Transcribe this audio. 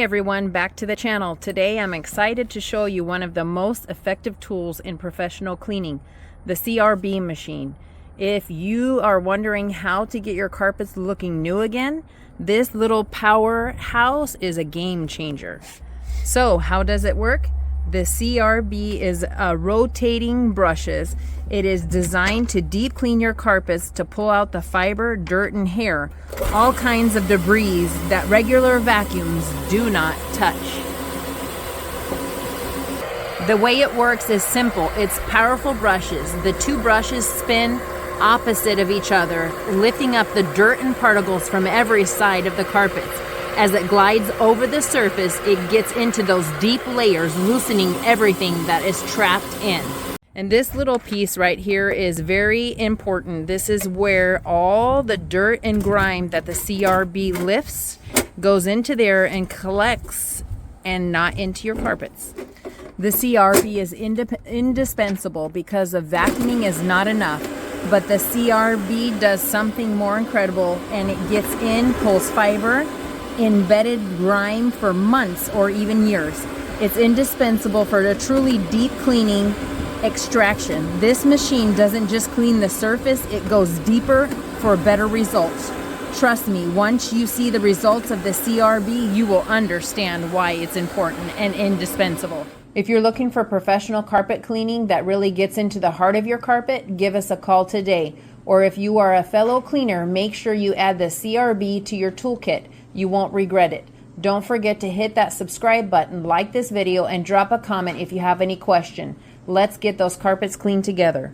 Hey everyone, back to the channel. Today I'm excited to show you one of the most effective tools in professional cleaning, the CRB machine. If you are wondering how to get your carpets looking new again, this little powerhouse is a game changer. So how does it work? The CRB is rotating brushes. It is designed to deep clean your carpets to pull out the fiber, dirt, and hair, all kinds of debris that regular vacuums do not touch. The way it works is simple. It's powerful brushes. The two brushes spin opposite of each other, lifting up the dirt and particles from every side of the carpets. As it glides over the surface, it gets into those deep layers, loosening everything that is trapped in. And this little piece right here is very important. This is where all the dirt and grime that the CRB lifts goes into there and collects and not into your carpets. The CRB is indispensable because of vacuuming is not enough. But the CRB does something more incredible, and it gets in, pulls fiber, embedded grime for months or even years. It's indispensable for a truly deep cleaning extraction. This machine doesn't just clean the surface, it goes deeper for better results. Trust me, once you see the results of the CRB, you will understand why it's important and indispensable. If you're looking for professional carpet cleaning that really gets into the heart of your carpet, give us a call today. Or if you are a fellow cleaner, make sure you add the CRB to your toolkit. You won't regret it. Don't forget to hit that subscribe button, like this video, and drop a comment if you have any question. Let's get those carpets cleaned together.